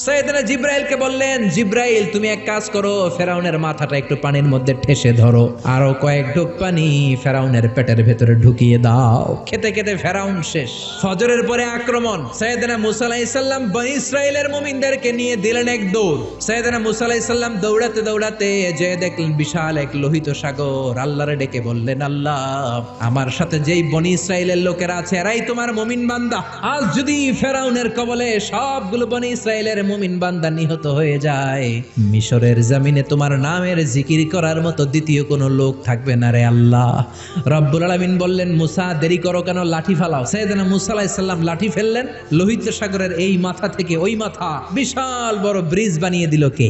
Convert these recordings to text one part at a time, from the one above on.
সাইয়েদনা জিব্রাইলকে বললেন, জিব্রাইল তুমি এক কাজ করো, ফেরাউনের মাথাটা একটু পানির মধ্যে ঠেসে ধরো, আরো কয়েক ঢোক পানি ফেরাউনের পেটের ভেতরে ঢুকিয়ে দাও। খেতে খেতে ফেরাউন শেষ। ফজরের পরে আক্রমণ। সাইয়েদনা মুসা আলাইহিস সালাম বনী ইসরাইলের মুমিনদেরকে নিয়ে দিলেন এক দৌড়। সাইয়েদনা মুসা আলাইহিস সালাম দৌড়াতে দৌড়াতে যে দেখলেন বিশাল এক লোহিত সাগর। আল্লাহরে ডেকে বললেন, আল্লাহ আমার সাথে যেই বনী ইসরাইলের লোকেরা আছে এরাই তোমার মুমিন বান্দা। আজ যদি ফেরাউনের কবলে সবগুলো বনী ইসরাইলের মুমিন বান্দা নিহত হয়ে যায়, মিশরের জমিনে তোমার নামের জিকির করার মতো দ্বিতীয় কোনো লোক থাকবে না রে আল্লাহ। রব্বুল আলামিন বললেন, মুসা দেরি করো কেন, লাঠি ফালাও। সাইয়েদনা মুসা আলাইহিস সালাম লাঠি ফেললেন। লোহিত সাগরের এই মাথা থেকে ওই মাথা বিশাল বড় ব্রিজ বানিয়ে দিল কে?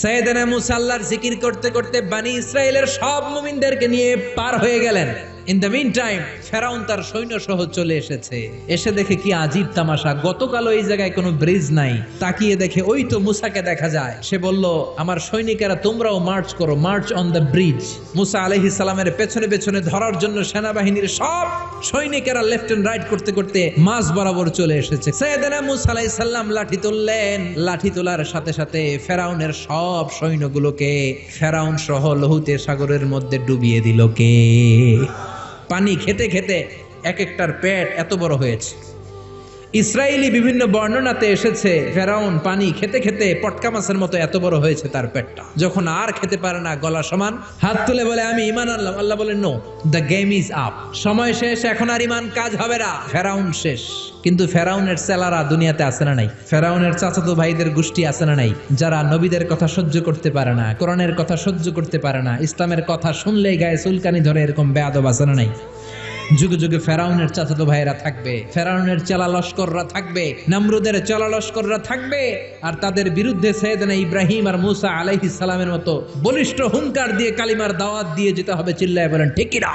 সাইয়েদনা মুসা আল্লাহর জিকির করতে করতে বনী ইসরাইলের সব মুমিনদেরকে নিয়ে পার হয়ে গেলেন। ইন দ্য মিন টাইম ফেরাউন তার সৈন্য সহ চলে এসেছে। এসে দেখে কি আজীব তামাশা, গতকালও এই জায়গায় কোনো ব্রিজ নাই, তাকিয়ে দেখে ওই তো মুসাকে দেখা যায়। সে বলল, আমার সৈনিকেরা তোমরাও মার্চ করো, মার্চ অন দ্য ব্রিজ। মুসা আলাইহিস সালামের পেছনে পেছনে ধরার জন্য সেনাবাহিনীর সব সৈনিকেরা লেফট এন্ড রাইট করতে করতে মাঝ বরাবর চলে এসেছে। সাইয়েদনা মুসা আলাইহিস সালাম লাঠি তুললেন। লাঠি তোলার সাথে সাথে ফেরাউনের সব সৈন্যগুলোকে ফেরাউন সহ লোহিত সাগরের মধ্যে ডুবিয়ে দিল কে? পানি খেতে খেতে এক একটার পেট এত বড় হয়েছে। ইসরায়েলি বিভিন্ন বর্ণনাতে এসেছে ফেরাউন পানি খেতে খেতে পটকা মাছের মতো এত বড় হয়েছে তার পেটটা। যখন আর খেতে পারে না, গলা সমান, হাত তুলে বলে আমি ঈমান আনলাম। আল্লাহ বলেন, no, the game is up, সময় শেষ, এখন আর ঈমান কাজ হবে না, ফেরাউন শেষ। কিন্তু ফেরাউনের চেলারা দুনিয়াতে আছে না নাই? ফেরাউনের চাচাতো ভাইদের গোষ্ঠী আছে না নাই? যারা নবীদের কথা সহ্য করতে পারে না, কোরআনের কথা সহ্য করতে পারে না, ইসলামের কথা শুনলেই গায়ে চুলকানি ধরে, এরকম বেয়াদব আছে না নাই? যুগে যুগে ফেরাউনের চাচাতো ভাইরা থাকবে, ফেরাউনের চেলা লস্কররা থাকবে, নমরুদের চেলা লস্কররা থাকবে, আর তাদের বিরুদ্ধে সাইয়েদনা ইব্রাহিম আর মুসা আলাইহিস সালামের মতো বলিষ্ঠ হুঙ্কার দিয়ে কালিমার দাওয়াত দিয়ে যেতে হবে। চিল্লায় বলেন ঠিক কি না?